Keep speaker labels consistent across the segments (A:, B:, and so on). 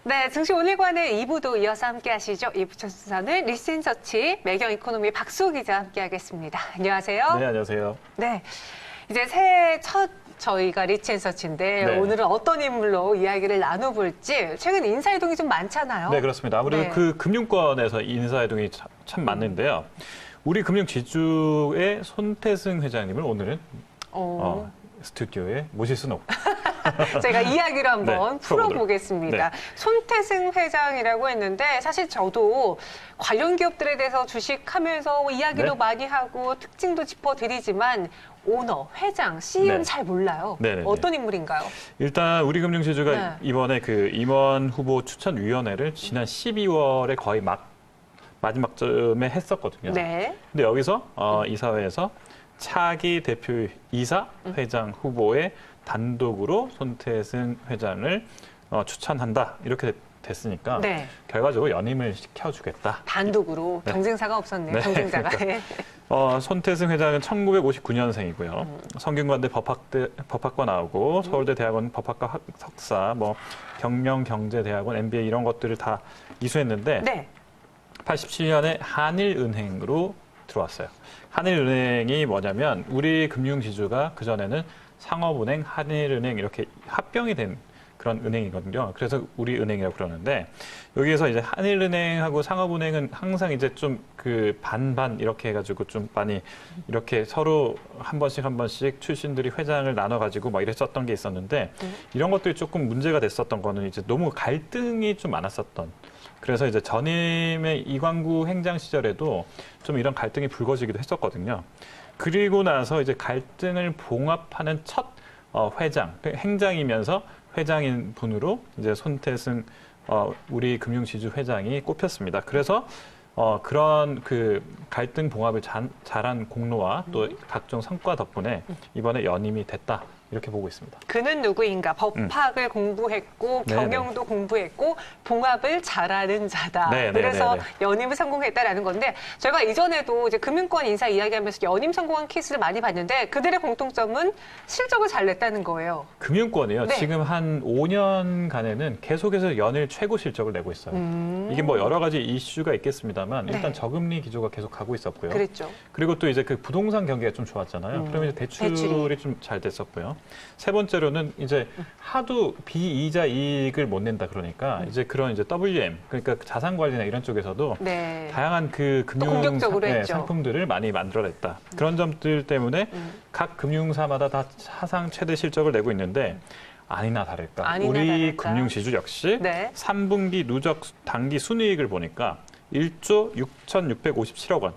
A: 네, 증시 오늘과는 2부도 이어서 함께 하시죠. 2부 첫 순서는 리센서치 매경 이코노미 박수호 기자 함께 하겠습니다. 안녕하세요.
B: 네, 안녕하세요.
A: 네, 이제 새해 첫 저희가 리센서치인데
B: 네.
A: 오늘은 어떤 인물로 이야기를 나눠볼지 최근 인사이동이 좀 많잖아요.
B: 네, 그렇습니다. 아무래도
A: 네.
B: 그 금융권에서 인사이동이 참 많은데요. 우리 금융지주의 손태승 회장님을 오늘은 스튜디오에 모실 수는 없고.
A: 제가 이야기를 한번
B: 네,
A: 풀어보겠습니다.
B: 네.
A: 손태승 회장이라고 했는데 사실 저도 관련 기업들에 대해서 주식하면서 이야기도
B: 네.
A: 많이 하고 특징도 짚어드리지만 오너, 회장, CEO는
B: 네.
A: 잘 몰라요.
B: 네네네.
A: 어떤 인물인가요?
B: 일단 우리 금융지주가
A: 네.
B: 이번에 그 임원 후보 추천위원회를 지난 12월에 거의 마지막쯤에 했었거든요.
A: 네.
B: 근데 여기서 이사회에서 차기 대표이사 회장 후보에 단독으로 손태승 회장을 추천한다 이렇게 됐으니까
A: 네.
B: 결과적으로 연임을 시켜주겠다.
A: 단독으로
B: 네.
A: 경쟁사가 없었네요.
B: 네,
A: 경쟁자가.
B: 손태승 회장은 1959년생이고요. 성균관대 법학과 나오고 서울대 대학원 법학과 석사, 경영경제대학원 MBA 이런 것들을 다 이수했는데
A: 네.
B: 87년에 한일은행으로 들어왔어요. 한일은행이 뭐냐면 우리 금융지주가 그전에는 상업은행, 한일은행 이렇게 합병이 된 그런 은행이거든요. 그래서 우리 은행이라고 그러는데 여기에서 이제 한일은행하고 상업은행은 항상 이제 좀 그 반반 이렇게 해가지고 좀 많이 이렇게 서로 한 번씩 출신들이 회장을 나눠가지고 막 이랬었던 게 있었는데 이런 것들이 조금 문제가 됐었던 거는 이제 너무 갈등이 좀 많았었던. 그래서 이제 전임의 이광구 행장 시절에도 좀 이런 갈등이 불거지기도 했었거든요. 그리고 나서 이제 갈등을 봉합하는 첫 회장, 행장이면서 회장인 분으로 이제 손태승 우리 금융지주 회장이 꼽혔습니다. 그래서 그런 그 갈등 봉합을 잘한 공로와 또 각종 성과 덕분에 이번에 연임이 됐다. 이렇게 보고 있습니다.
A: 그는 누구인가? 법학을 공부했고
B: 네네.
A: 경영도 공부했고 봉합을 잘하는 자다.
B: 네네네네.
A: 그래서 연임을 성공했다라는 건데 저희가 이전에도 이제 금융권 인사 이야기하면서 연임 성공한 케이스를 많이 봤는데 그들의 공통점은 실적을 잘 냈다는 거예요.
B: 금융권이요.
A: 네.
B: 지금 한 5년간에는 계속해서 연일 최고 실적을 내고 있어요. 이게 뭐 여러 가지 이슈가 있겠습니다만 일단
A: 네.
B: 저금리 기조가 계속 가고 있었고요.
A: 그랬죠.
B: 그리고 또 이제 그 부동산 경기가 좀 좋았잖아요. 그러면 이제 대출이 좀 잘 됐었고요. 세 번째로는 이제 하도 비이자 이익을 못 낸다 그러니까 이제 그런 이제 WM 그러니까 자산 관리나 이런 쪽에서도
A: 네.
B: 다양한 그 금융
A: 공격적으로 했죠.
B: 상품들을 많이 만들어냈다. 그런 점들 때문에 각 금융사마다 다 사상 최대 실적을 내고 있는데 아니나 다를까 우리
A: 다를까.
B: 금융지주 역시
A: 네.
B: 3분기 누적 당기 순이익을 보니까 1조 6,657억 원.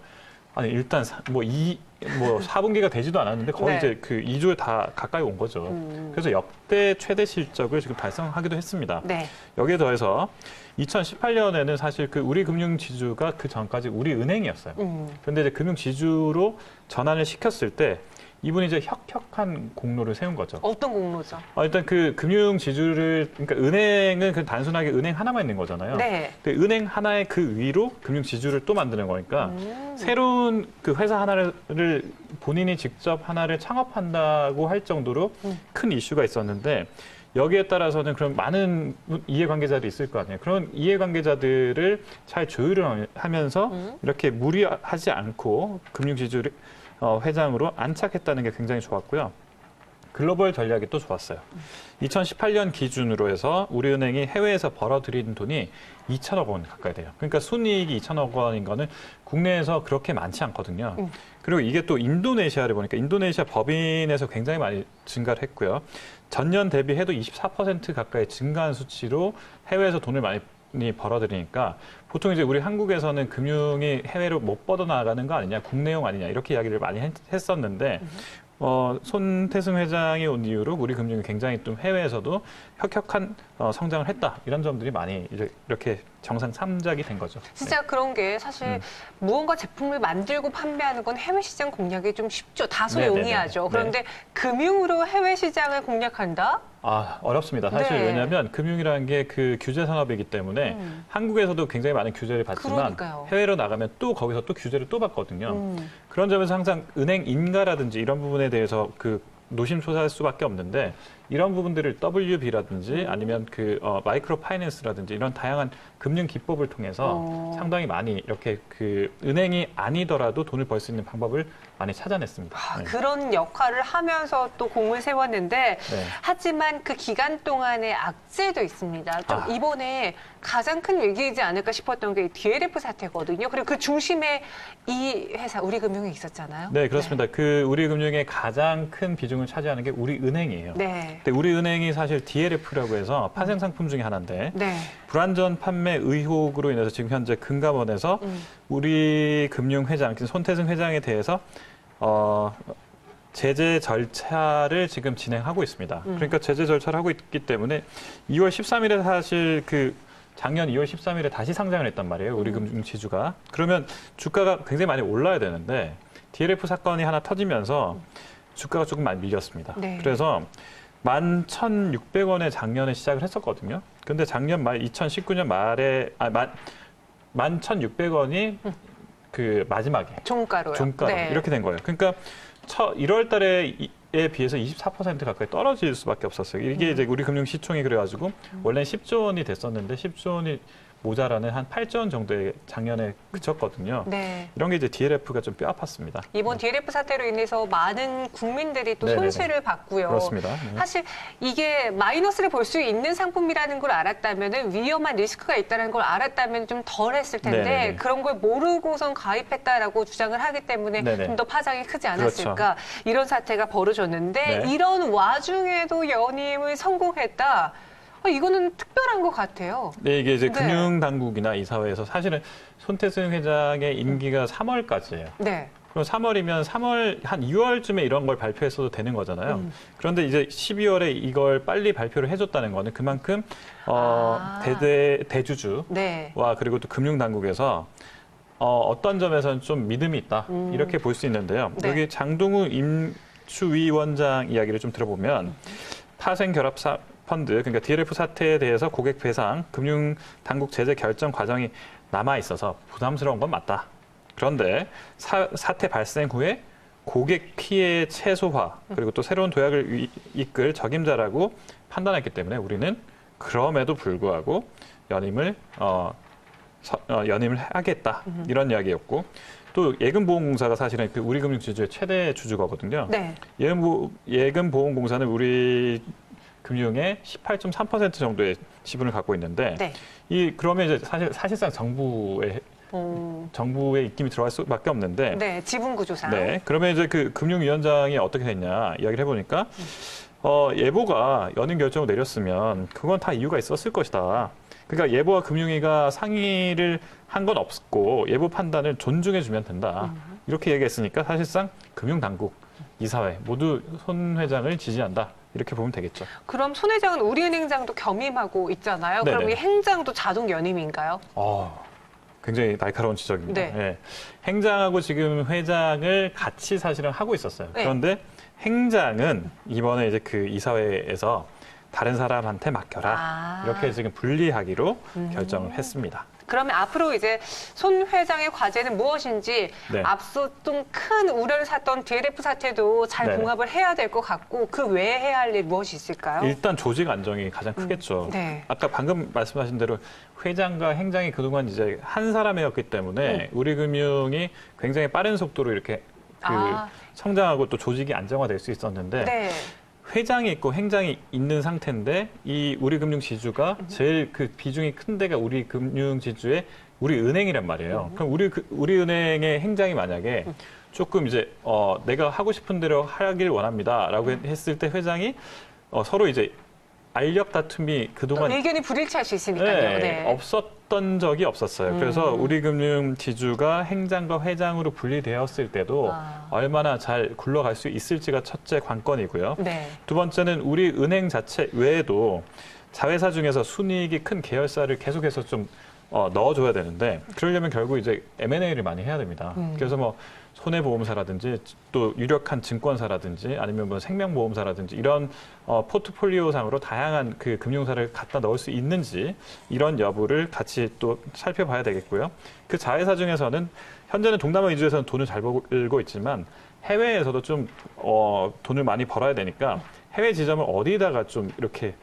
B: 아니 일단 4분기가 되지도 않았는데 거의
A: 네.
B: 이제 그 2조에 다 가까이 온 거죠. 그래서 역대 최대 실적을 지금 달성하기도 했습니다.
A: 네.
B: 여기에 더해서 2018년에는 사실 그 우리 금융지주가 그 전까지 우리 은행이었어요. 그런데 이제 금융지주로 전환을 시켰을 때 이분이 이제 혁혁한 공로를 세운 거죠.
A: 어떤 공로죠?
B: 일단 그 금융지주를 그러니까 은행은 그 단순하게 은행 하나만 있는 거잖아요.
A: 네.
B: 근데 은행 하나의 그 위로 금융지주를 또 만드는 거니까 새로운 그 회사 하나를 본인이 직접 하나를 창업한다고 할 정도로 큰 이슈가 있었는데 여기에 따라서는 그럼 많은 이해관계자들이 있을 거 아니에요. 그런 이해관계자들을 잘 조율을 하면서 이렇게 무리하지 않고 금융지주를 회장으로 안착했다는 게 굉장히 좋았고요. 글로벌 전략이 또 좋았어요. 2018년 기준으로 해서 우리은행이 해외에서 벌어들인 돈이 2천억 원 가까이 돼요. 그러니까 순이익이 2천억 원인 거는 국내에서 그렇게 많지 않거든요. 그리고 이게 또 인도네시아를 보니까 인도네시아 법인에서 굉장히 많이 증가를 했고요. 전년 대비해도 24% 가까이 증가한 수치로 해외에서 돈을 많이 벌어들이니까 보통 이제 우리 한국에서는 금융이 해외로 못 뻗어나가는 거 아니냐, 국내용 아니냐 이렇게 이야기를 많이 했었는데 손태승 회장이 온 이후로 우리 금융이 굉장히 좀 해외에서도 혁혁한 성장을 했다 이런 점들이 많이 이렇게 정상 참작이 된 거죠.
A: 진짜
B: 네.
A: 그런 게 사실 무언가 제품을 만들고 판매하는 건 해외 시장 공략이 좀 쉽죠. 다소
B: 네네네.
A: 용이하죠. 그런데 금융으로 해외 시장을 공략한다?
B: 어렵습니다. 사실
A: 네.
B: 왜냐하면 금융이라는 게 그 규제 산업이기 때문에 한국에서도 굉장히 많은 규제를 받지만
A: 그러니까요.
B: 해외로 나가면 또 거기서 또 규제를 또 받거든요. 그런 점에서 항상 은행 인가라든지 이런 부분에 대해서 그 노심초사할 수밖에 없는데 이런 부분들을 WB라든지 아니면 그 마이크로 파이낸스라든지 이런 다양한 금융 기법을 통해서 상당히 많이 이렇게 그 은행이 아니더라도 돈을 벌 수 있는 방법을 많이 찾아냈습니다. 네.
A: 그런 역할을 하면서 또 공을 세웠는데
B: 네.
A: 하지만 그 기간 동안에 악재도 있습니다. 좀 이번에 가장 큰 위기이지 않을까 싶었던 게 DLF 사태거든요. 그리고 그 중심에 이 회사 우리금융이 있었잖아요.
B: 네, 그렇습니다. 그 우리금융의 가장 큰 비중을 차지하는 게 우리은행이에요.
A: 네.
B: 근데 우리은행이 사실 DLF라고 해서 파생 상품 중에 하나인데
A: 네.
B: 불완전 판매 의혹으로 인해서 지금 현재 금감원에서 우리금융회장, 손태승 회장에 대해서 제재 절차를 지금 진행하고 있습니다. 그러니까 제재 절차를 하고 있기 때문에 2월 13일에 사실 작년 2월 13일에 다시 상장을 했단 말이에요. 우리금융 지주가. 그러면 주가가 굉장히 많이 올라야 되는데 DLF 사건이 하나 터지면서 주가가 조금 많이 밀렸습니다.
A: 네.
B: 그래서 11,600원에 작년에 시작을 했었거든요. 근데 작년 말 2019년 말에 11,600원이 그 마지막에
A: 종가로요.
B: 네. 이렇게 된 거예요. 그러니까 1월 달에 에 비해서 24% 가까이 떨어질 수밖에 없었어요. 이게 이제 우리 금융 시총이 그래가지고 원래는 10조 원이 됐었는데 10조 원이 모자라는 한 8조 원 정도에 작년에 그쳤거든요.
A: 네.
B: 이런 게 이제 DLF가 좀 뼈 아팠습니다.
A: 이번 DLF 사태로 인해서 많은 국민들이 또
B: 네네네.
A: 손실을 봤고요.
B: 그렇습니다. 네.
A: 사실 이게 마이너스를 볼 수 있는 상품이라는 걸 알았다면 위험한 리스크가 있다는 걸 알았다면 좀 덜 했을 텐데
B: 네네네.
A: 그런 걸 모르고선 가입했다라고 주장을 하기 때문에
B: 네네.
A: 좀 더 파장이 크지 않았을까.
B: 그렇죠.
A: 이런 사태가 벌어졌는데
B: 네.
A: 이런 와중에도 연임을 성공했다. 이거는 특별한 것 같아요.
B: 네, 이게 이제
A: 네.
B: 금융당국이나 이사회에서 사실은 손태승 회장의 임기가 3월까지예요.
A: 네.
B: 그럼 3월이면 3월 한 2월쯤에 이런 걸 발표했어도 되는 거잖아요. 그런데 이제 12월에 이걸 빨리 발표를 해줬다는 거는 그만큼 대주주와
A: 네.
B: 그리고 또 금융당국에서 어떤 점에서는 좀 믿음이 있다 이렇게 볼 수 있는데요.
A: 네.
B: 여기 장동우 임추위원장 이야기를 좀 들어보면 파생 결합 펀드, 그러니까 DLF 사태에 대해서 고객 배상, 금융당국 제재 결정 과정이 남아 있어서 부담스러운 건 맞다. 그런데 사태 발생 후에 고객 피해 최소화 그리고 또 새로운 도약을 이끌 적임자라고 판단했기 때문에 우리는 그럼에도 불구하고 연임을 하겠다 이런 이야기였고 또 예금보험공사가 사실은 그 우리금융 지주의 최대 주주거든요.
A: 네.
B: 예금보험공사는 우리 금융의 18.3% 정도의 지분을 갖고 있는데
A: 네.
B: 그러면 이제 사실상 정부의 입김이 들어갈 수밖에 없는데
A: 네. 지분 구조상.
B: 네. 그러면 이제 그 금융위원장이 어떻게 됐냐 이야기를 해보니까 예보가 연임 결정을 내렸으면 그건 다 이유가 있었을 것이다. 그러니까 예보와 금융위가 상의를 한 건 없고 예보 판단을 존중해주면 된다. 이렇게 얘기했으니까 사실상 금융당국, 이사회 모두 손 회장을 지지한다. 이렇게 보면 되겠죠.
A: 그럼 손 회장은 우리은행장도 겸임하고 있잖아요.
B: 네네.
A: 그럼 이 행장도 자동 연임인가요?
B: 굉장히 날카로운 지적입니다.
A: 네.
B: 예. 행장하고 지금 회장을 같이 사실은 하고 있었어요.
A: 네.
B: 그런데 행장은 이번에 이제 그 이사회에서 다른 사람한테 맡겨라. 이렇게 지금 분리하기로 결정을 했습니다.
A: 그러면 앞으로 이제 손 회장의 과제는 무엇인지
B: 네.
A: 앞서 좀 큰 우려를 샀던 DLF 사태도 잘
B: 네네.
A: 봉합을 해야 될 것 같고 그 외에 해야 할 일 무엇이 있을까요?
B: 일단 조직 안정이 가장 크겠죠.
A: 네.
B: 아까 방금 말씀하신 대로 회장과 행장이 그동안 이제 한 사람이었기 때문에 우리금융이 굉장히 빠른 속도로 이렇게 성장하고 또 조직이 안정화될 수 있었는데
A: 네.
B: 회장이 있고 행장이 있는 상태인데 이 우리금융 지주가 제일 그 비중이 큰 데가 우리금융 지주의 우리은행이란 말이에요. 그럼 우리은행의 행장이 만약에 조금 이제 내가 하고 싶은 대로 하길 원합니다라고 했을 때 회장이 서로 이제 알력 다툼이 그동안
A: 의견이 불일치할 수 있으니까요. 네.
B: 없었던 적이 없었어요. 그래서 우리금융 지주가 행장과 회장으로 분리되었을 때도 얼마나 잘 굴러갈 수 있을지가 첫째 관건이고요.
A: 네.
B: 두 번째는 우리 은행 자체 외에도 자회사 중에서 순이익이 큰 계열사를 계속해서 좀 넣어줘야 되는데 그러려면 결국 이제 M&A를 많이 해야 됩니다. 그래서 뭐 손해보험사라든지 또 유력한 증권사라든지 아니면 뭐 생명보험사라든지 이런 포트폴리오상으로 다양한 그 금융사를 갖다 넣을 수 있는지 이런 여부를 같이 또 살펴봐야 되겠고요. 그 자회사 중에서는 현재는 동남아 위주에서는 돈을 잘 벌고 있지만 해외에서도 좀 돈을 많이 벌어야 되니까 해외 지점을 어디다가 좀 이렇게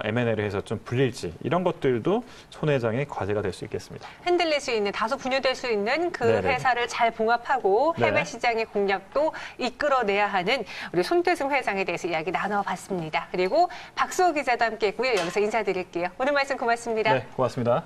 B: M&A를 해서 좀 불릴지 이런 것들도 손 회장의 과제가 될 수 있겠습니다.
A: 흔들릴 수 있는, 다소 분열될 수 있는 그
B: 네네.
A: 회사를 잘 봉합하고
B: 네.
A: 해외 시장의 공략도 이끌어내야 하는 우리 손대승 회장에 대해서 이야기 나눠봤습니다. 그리고 박수호 기자도 함께했고요. 여기서 인사드릴게요. 오늘 말씀 고맙습니다.
B: 네, 고맙습니다.